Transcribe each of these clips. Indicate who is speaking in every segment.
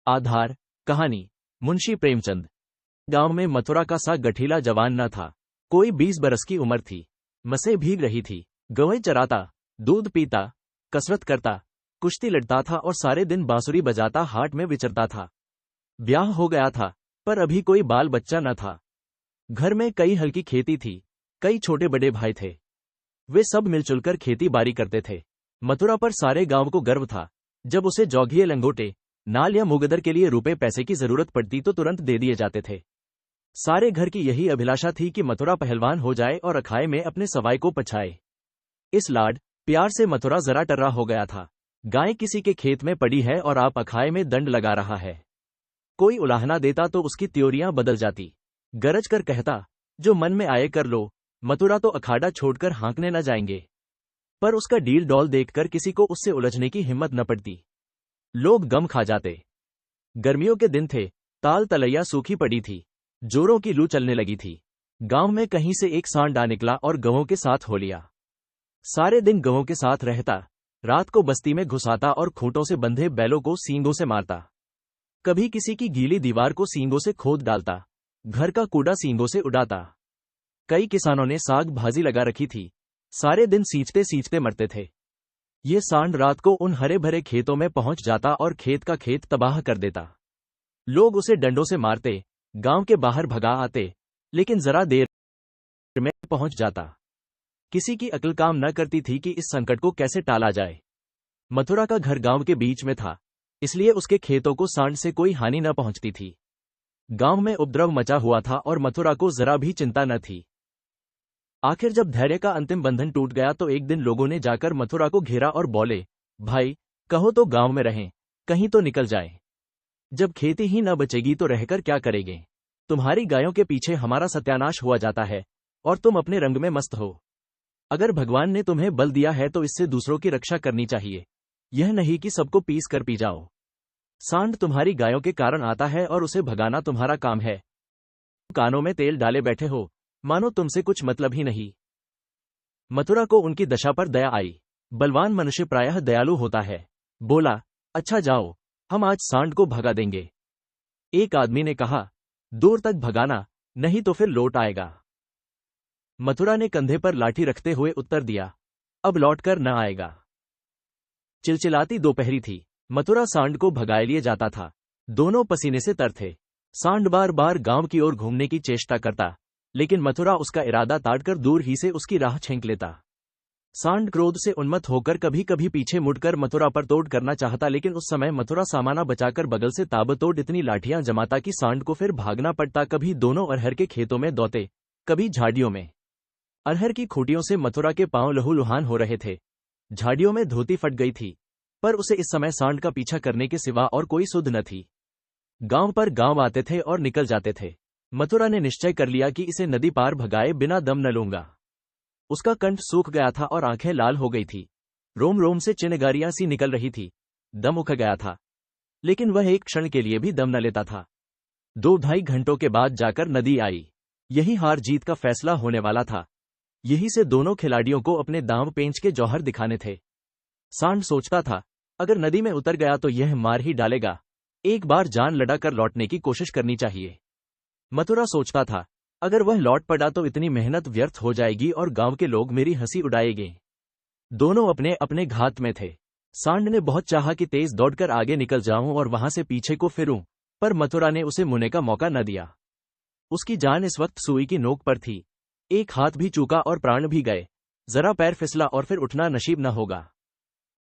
Speaker 1: आधार कहानी मुंशी प्रेमचंद। गांव में मथुरा का सा गठीला जवान न था। कोई 20 बरस की उम्र थी। मसें भीग रही थी। गौएं चराता, दूध पीता, कसरत करता, कुश्ती लड़ता था और सारे दिन बांसुरी बजाता हाट में विचरता था। ब्याह हो गया था, पर अभी कोई बाल बच्चा न था। घर में कई हल्की खेती थी, कई छोटे बड़े भाई थे। वे सब मिलजुल कर खेती बाड़ी करते थे। मथुरा पर सारे गांव को गर्व था। जब उसे जौघिये लंगोटे, नाल या मुगदर के लिए रुपए पैसे की जरूरत पड़ती तो तुरंत दे दिए जाते थे। सारे घर की यही अभिलाषा थी कि मथुरा पहलवान हो जाए और अखाड़े में अपने सवाई को पछाए। इस लाड प्यार से मथुरा जरा टर्रा हो गया था। गाय किसी के खेत में पड़ी है और आप अखाड़े में दंड लगा रहा है। कोई उलाहना देता तो उसकी त्योरियां बदल जाती। गरज कर कहता, जो मन में आए कर लो। मथुरा तो अखाड़ा छोड़कर हाँकने न जाएंगे। पर उसका डील डॉल देखकर किसी को उससे उलझने की हिम्मत न पड़ती। लोग गम खा जाते। गर्मियों के दिन थे। ताल तलैया सूखी पड़ी थी। जोरों की लू चलने लगी थी। गांव में कहीं से एक सांड आ निकला और गवों के साथ हो लिया। सारे दिन गवों के साथ रहता, रात को बस्ती में घुसाता और खूंटों से बंधे बैलों को सींगों से मारता। कभी किसी की गीली दीवार को सींगों से खोद डालता, घर का कूड़ा सींगों से उड़ाता। कई किसानों ने साग भाजी लगा रखी थी, सारे दिन सींचते सींचते मरते थे। ये सांड रात को उन हरे भरे खेतों में पहुंच जाता और खेत का खेत तबाह कर देता। लोग उसे डंडों से मारते, गांव के बाहर भगा आते, लेकिन जरा देर में पहुंच जाता। किसी की अक्ल काम न करती थी कि इस संकट को कैसे टाला जाए। मथुरा का घर गांव के बीच में था, इसलिए उसके खेतों को सांड से कोई हानि न पहुंचती थी। गांव में उपद्रव मचा हुआ था और मथुरा को जरा भी चिंता न थी। आखिर जब धैर्य का अंतिम बंधन टूट गया तो एक दिन लोगों ने जाकर मथुरा को घेरा और बोले, भाई, कहो तो गांव में रहें, कहीं तो निकल जाए। जब खेती ही न बचेगी तो रहकर क्या करेंगे। तुम्हारी गायों के पीछे हमारा सत्यानाश हुआ जाता है और तुम अपने रंग में मस्त हो। अगर भगवान ने तुम्हें बल दिया है तो इससे दूसरों की रक्षा करनी चाहिए, यह नहीं कि सबको पीस कर पी जाओ। सांड तुम्हारी गायों के कारण आता है और उसे भगाना तुम्हारा काम है। कानों में तेल डाले बैठे हो, मानो तुमसे कुछ मतलब ही नहीं। मथुरा को उनकी दशा पर दया आई। बलवान मनुष्य प्रायः दयालु होता है। बोला, अच्छा जाओ, हम आज सांड को भगा देंगे। एक आदमी ने कहा, दूर तक भगाना, नहीं तो फिर लौट आएगा। मथुरा ने कंधे पर लाठी रखते हुए उत्तर दिया, अब लौटकर न आएगा। चिलचिलाती दोपहरी थी। मथुरा सांड को भगाए लिए जाता था। दोनों पसीने से तर थे। सांड बार बार गांव की ओर घूमने की चेष्टा करता, लेकिन मथुरा उसका इरादा ताड़कर दूर ही से उसकी राह छेंक लेता। सांड क्रोध से उन्मत्त होकर कभी कभी पीछे मुड़कर मथुरा पर तोड़ करना चाहता, लेकिन उस समय मथुरा सामाना बचाकर बगल से ताबड़तोड़ इतनी लाठियां जमाता कि सांड को फिर भागना पड़ता। कभी दोनों अरहर के खेतों में दौड़ते, कभी झाड़ियों में। अरहर की खूंटियों से मथुरा के पांव लहूलुहान हो रहे थे। झाड़ियों में धोती फट गई थी, पर उसे इस समय सांड का पीछा करने के सिवा और कोई सुध न थी। गांव पर गांव आते थे और निकल जाते थे। मथुरा ने निश्चय कर लिया कि इसे नदी पार भगाए बिना दम न लूंगा। उसका कंठ सूख गया था और आंखें लाल हो गई थी। रोम रोम से चिनगारियां सी निकल रही थी। दम उख गया था, लेकिन वह एक क्षण के लिए भी दम न लेता था। 2-2.5 घंटों के बाद जाकर नदी आई। यही हार जीत का फैसला होने वाला था। यही से दोनों खिलाड़ियों को अपने दांव पेंच के जौहर दिखाने थे। सांड सोचता था, अगर नदी में उतर गया तो यह मार ही डालेगा। एक बार जान लड़ाकर लौटने की कोशिश करनी चाहिए। मथुरा सोचता था, अगर वह लौट पड़ा तो इतनी मेहनत व्यर्थ हो जाएगी और गांव के लोग मेरी हंसी उड़ाएंगे। दोनों अपने अपने घात में थे। सांड ने बहुत चाहा कि तेज दौड़कर आगे निकल जाऊं और वहां से पीछे को फिरूं, पर मथुरा ने उसे मुने का मौका न दिया। उसकी जान इस वक्त सुई की नोक पर थी। एक हाथ भी चूका और प्राण भी गए। जरा पैर फिसला और फिर उठना नसीब न होगा।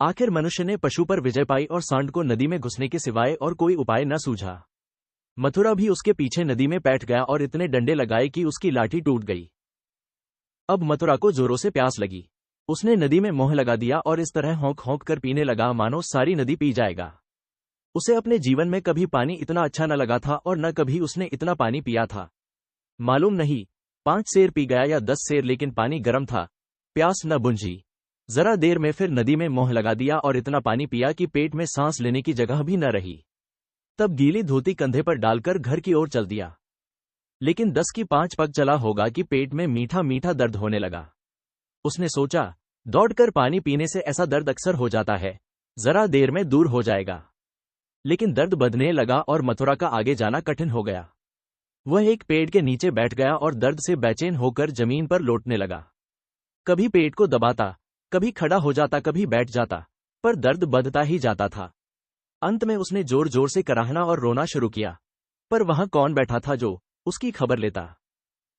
Speaker 1: आखिर मनुष्य ने पशु पर विजय पाई और सांड को नदी में घुसने के सिवाय और कोई उपाय न सूझा। मथुरा भी उसके पीछे नदी में बैठ गया और इतने डंडे लगाए कि उसकी लाठी टूट गई। अब मथुरा को जोरों से प्यास लगी। उसने नदी में मोह लगा दिया और इस तरह हौंक हौंक कर पीने लगा मानो सारी नदी पी जाएगा। उसे अपने जीवन में कभी पानी इतना अच्छा न लगा था और न कभी उसने इतना पानी पिया था। मालूम नहीं 5 सेर पी गया या 10 सेर, लेकिन पानी गर्म था। प्यास न बुझी। जरा देर में फिर नदी में मोह लगा दिया और इतना पानी पिया कि पेट में सांस लेने की जगह भी न रही। तब गीली धोती कंधे पर डालकर घर की ओर चल दिया। लेकिन 10 की 5 पग चला होगा कि पेट में मीठा मीठा दर्द होने लगा। उसने सोचा, दौड़कर पानी पीने से ऐसा दर्द अक्सर हो जाता है, जरा देर में दूर हो जाएगा। लेकिन दर्द बढ़ने लगा और मथुरा का आगे जाना कठिन हो गया। वह एक पेड़ के नीचे बैठ गया और दर्द से बेचैन होकर जमीन पर लौटने लगा। कभी पेट को दबाता, कभी खड़ा हो जाता, कभी बैठ जाता, पर दर्द बढ़ता ही जाता था। अंत में उसने जोर जोर से कराहना और रोना शुरू किया, पर वहां कौन बैठा था जो उसकी खबर लेता।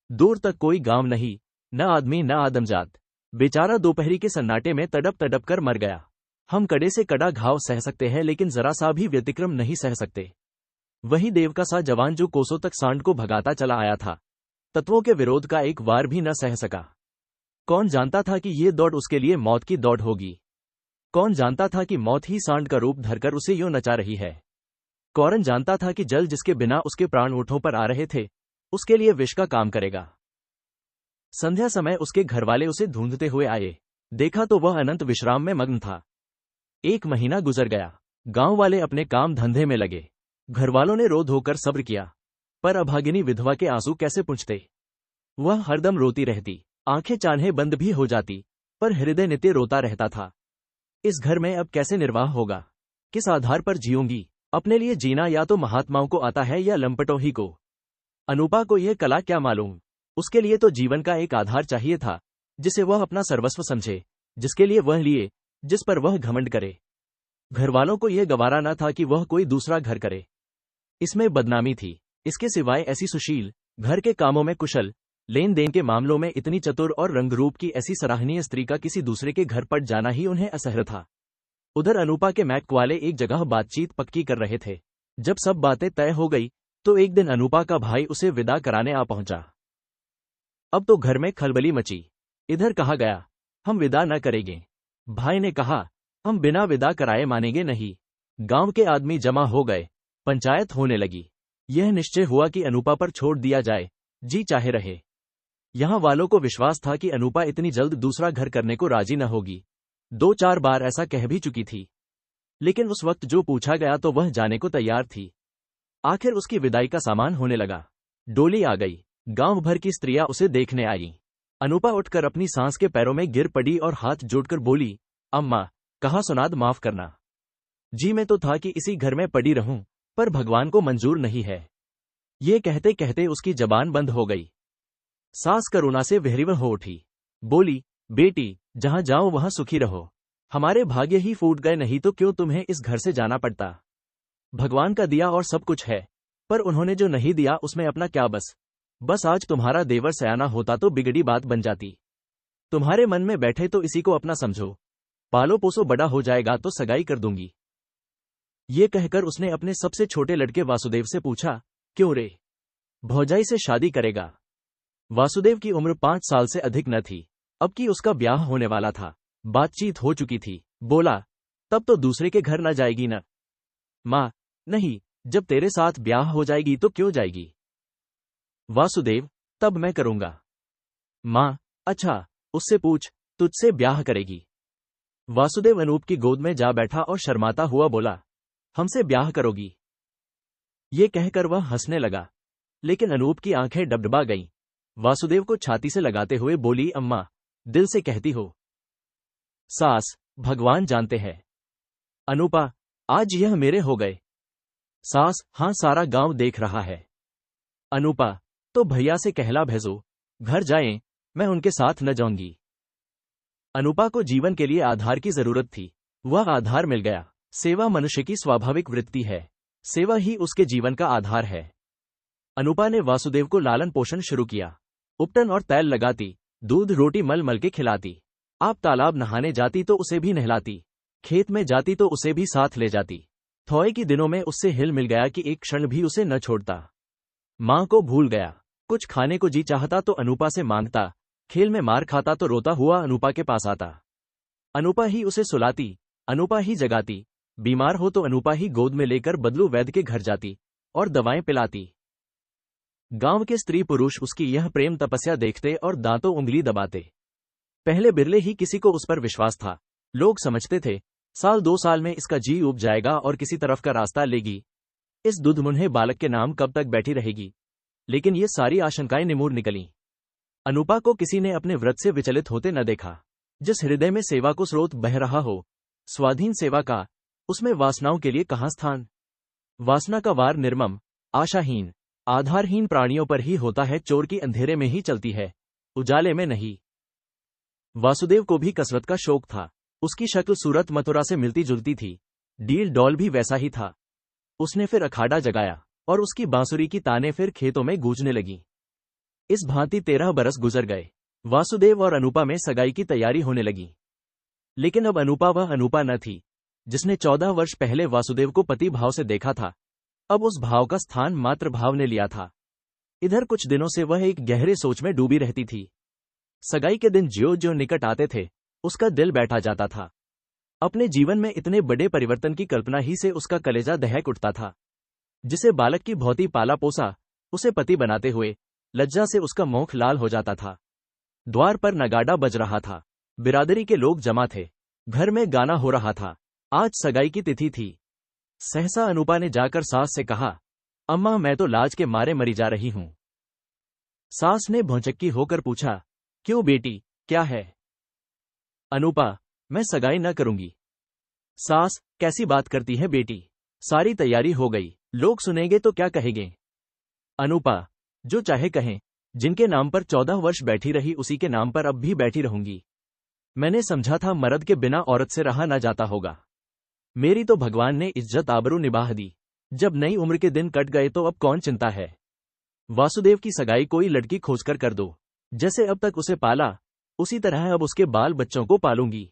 Speaker 1: दूर तक कोई गांव नहीं, न आदमी न आदमजात। बेचारा दोपहरी के सन्नाटे में तड़प तड़प कर मर गया। हम कड़े से कड़ा घाव सह सकते हैं, लेकिन जरा सा भी व्यतिक्रम नहीं सह सकते। वही देव का सा जवान जो कोसों तक सांड को भगाता चला आया था, तत्वों के विरोध का एक वार भी न सह सका। कौन जानता था कि ये दौड़ उसके लिए मौत की दौड़ होगी? कौन जानता था कि मौत ही सांड का रूप धरकर उसे यूं नचा रही है? कौन जानता था कि जल जिसके बिना उसके प्राण ऊँटों पर आ रहे थे, उसके लिए विष का काम करेगा? संध्या समय उसके घरवाले उसे ढूंढते हुए आए। देखा तो वह अनंत विश्राम में मग्न था। 1 महीना गुजर गया। गांव वाले अपने काम धंधे में लगे। घरवालों ने रो धोकर सब्र किया, पर अभागिनी विधवा के आंसू कैसे पूंछते? वह हरदम रोती रहती, आंखें चाहे बंद भी हो जाती, पर हृदय नित्य रोता रहता था। इस घर में अब कैसे निर्वाह होगा? किस आधार पर जीऊंगी? अपने लिए जीना या तो महात्माओं को आता है या लंपटों ही को। अनूपा को यह कला क्या मालूम? उसके लिए तो जीवन का एक आधार चाहिए था, जिसे वह अपना सर्वस्व समझे, जिसके लिए वह लिए, जिस पर वह घमंड करे। घरवालों को यह गवारा न था कि वह कोई दूसरा घर करे। इसमें बदनामी थी। इसके सिवाय ऐसी सुशील, घर के कामों में कुशल, लेन देन के मामलों में इतनी चतुर और रंगरूप की ऐसी सराहनीय स्त्री का किसी दूसरे के घर पट जाना ही उन्हें असह्य था। उधर अनूपा के मैक वाले एक जगह बातचीत पक्की कर रहे थे। जब सब बातें तय हो गई तो एक दिन अनूपा का भाई उसे विदा कराने आ पहुंचा। अब तो घर में खलबली मची। इधर कहा गया, हम विदा न करेंगे। भाई ने कहा, हम बिना विदा कराए मानेंगे नहीं। गांव के आदमी जमा हो गए। पंचायत होने लगी। यह निश्चय हुआ कि अनूपा पर छोड़ दिया जाए, जी चाहे रहे। यहां वालों को विश्वास था कि अनूपा इतनी जल्द दूसरा घर करने को राजी न होगी। 2-4 बार ऐसा कह भी चुकी थी। लेकिन उस वक्त जो पूछा गया तो वह जाने को तैयार थी। आखिर उसकी विदाई का सामान होने लगा। डोली आ गई। गांव भर की स्त्रियां उसे देखने आई। अनूपा उठकर अपनी सांस के पैरों में गिर पड़ी और हाथ जोड़कर बोली, अम्मा, कहा सुनाद माफ करना। जी मैं तो था कि इसी घर में पड़ी रहूं, पर भगवान को मंजूर नहीं है। ये कहते कहते उसकी जबान बंद हो गई। सास करुणा से विह्वल हो उठी। बोली, बेटी, जहां जाओ वहां सुखी रहो। हमारे भाग्य ही फूट गए, नहीं तो क्यों तुम्हें इस घर से जाना पड़ता। भगवान का दिया और सब कुछ है, पर उन्होंने जो नहीं दिया उसमें अपना क्या बस। बस आज तुम्हारा देवर सयाना होता तो बिगड़ी बात बन जाती। तुम्हारे मन में बैठे तो इसी को अपना समझो। पालो पोसो, बड़ा हो जाएगा तो सगाई कर दूंगी। ये कहकर उसने अपने सबसे छोटे लड़के वासुदेव से पूछा, क्यों रे, भौजाई से शादी करेगा? वासुदेव की उम्र 5 साल से अधिक न थी। अब कि उसका ब्याह होने वाला था। बातचीत हो चुकी थी। बोला, तब तो दूसरे के घर न जाएगी न? मां, नहीं, जब तेरे साथ ब्याह हो जाएगी तो क्यों जाएगी? वासुदेव, तब मैं करूंगा। मां, अच्छा, उससे पूछ, तुझसे ब्याह करेगी। वासुदेव अनूप की गोद में जा बैठा और शर्माता हुआ बोला, हमसे ब्याह करोगी? ये कहकर वह हंसने लगा, लेकिन अनूप की आंखें डबडबा गईं। वासुदेव को छाती से लगाते हुए बोली, अम्मा, दिल से कहती हो। सास, भगवान जानते हैं। अनूपा, आज यह मेरे हो गए। सास, हां, सारा गांव देख रहा है। अनूपा, तो भैया से कहला भेजो, घर जाएं, मैं उनके साथ न जाऊंगी। अनूपा को जीवन के लिए आधार की जरूरत थी। वह आधार मिल गया। सेवा मनुष्य की स्वाभाविक वृत्ति है। सेवा ही उसके जीवन का आधार है। अनूपा ने वासुदेव को लालन पोषण शुरू किया। उपटन और तैल लगाती, दूध रोटी मल मल के खिलाती। आप तालाब नहाने जाती तो उसे भी नहलाती। खेत में जाती तो उसे भी साथ ले जाती। थोए की दिनों में उससे हिल मिल गया कि एक क्षण भी उसे न छोड़ता। मां को भूल गया। कुछ खाने को जी चाहता तो अनूपा से मांगता। खेल में मार खाता तो रोता हुआ अनूपा के पास आता। अनूपा ही उसे सुलाती, अनूपा ही जगाती। बीमार हो तो अनूपा ही गोद में लेकर बदलू वैद्य के घर जाती और दवाएं पिलाती। गांव के स्त्री पुरुष उसकी यह प्रेम तपस्या देखते और दांतों उंगली दबाते। पहले बिरले ही किसी को उस पर विश्वास था। लोग समझते थे, 1-2 साल में इसका जी उब जाएगा और किसी तरफ का रास्ता लेगी। इस दुधमुन्हे बालक के नाम कब तक बैठी रहेगी। लेकिन ये सारी आशंकाएं निमूर निकलीं। अनूपा को किसी ने अपने व्रत से विचलित होते न देखा। जिस हृदय में सेवा को स्रोत बह रहा हो, स्वाधीन सेवा का, उसमें वासनाओं के लिए कहां स्थान। वासना का वार निर्मम, आशाहीन, आधारहीन प्राणियों पर ही होता है। चोर की अंधेरे में ही चलती है, उजाले में नहीं। वासुदेव को भी कसरत का शौक था। उसकी शक्ल सूरत मथुरा से मिलती जुलती थी, डील डॉल भी वैसा ही था। उसने फिर अखाड़ा जगाया और उसकी बांसुरी की तानें फिर खेतों में गूंजने लगी। इस भांति 13 बरस गुजर गए। वासुदेव और अनूपा में सगाई की तैयारी होने लगी। लेकिन अब अनूपा वह अनूपा न थी जिसने 14 वर्ष पहले वासुदेव को पति भाव से देखा था। अब उस भाव का स्थान मातृ भाव ने लिया था। इधर कुछ दिनों से वह एक गहरे सोच में डूबी रहती थी। सगाई के दिन ज्यों ज्यों निकट आते थे, उसका दिल बैठा जाता था। अपने जीवन में इतने बड़े परिवर्तन की कल्पना ही से उसका कलेजा दहक उठता था। जिसे बालक की भौती पाला पोसा, उसे पति बनाते हुए लज्जा से उसका मुख लाल हो जाता था। द्वार पर नगाड़ा बज रहा था, बिरादरी के लोग जमा थे, घर में गाना हो रहा था। आज सगाई की तिथि थी। सहसा अनूपा ने जाकर सास से कहा, अम्मा मैं तो लाज के मारे मरी जा रही हूं। सास ने भौचक्की होकर पूछा, क्यों बेटी, क्या है? अनूपा, मैं सगाई न करूंगी। सास, कैसी बात करती है बेटी, सारी तैयारी हो गई, लोग सुनेंगे तो क्या कहेंगे? अनूपा, जो चाहे कहें, जिनके नाम पर 14 वर्ष बैठी रही उसी के नाम पर अब भी बैठी रहूंगी। मैंने समझा था मर्द के बिना औरत से रहा न जाता होगा। मेरी तो भगवान ने इज्जत आबरू निभाह दी। जब नई उम्र के दिन कट गए तो अब कौन चिंता है। वासुदेव की सगाई कोई लड़की खोजकर कर दो। जैसे अब तक उसे पाला, उसी तरह अब उसके बाल बच्चों को पालूंगी।